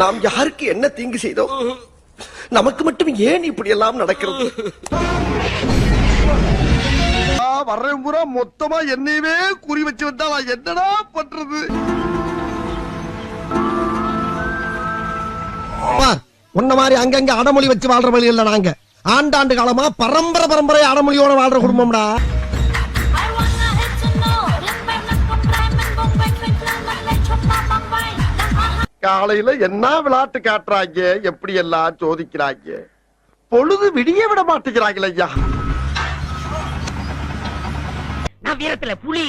நாம் யாருக்கு என்ன தீங்கு செய்தோம்? நமக்கு மட்டும் ஏன் இப்படி எல்லாம் நடக்கிறது? வர்றேன் பூரா மொத்தமா என்னையவே குறி வச்சு வந்தா நான் என்னடா பண்றது? உன்ன மாதிரி அங்கங்க அடமொழி வச்சு வாழ்ற வழி இல்ல. நாங்க ஆண்டாண்டு காலமா பரம்பரை அடமொழியோட வாழ்ற குடும்பம்டா. காலையில என்ன விளையாட்டு காட்டுறாங்க, எப்படி எல்லாம் சோதிக்கிறாங்க. பொழுது விடிய விட மாட்டேங்கிறாங்களே ஐயா. நான் வீரத்துல புலி.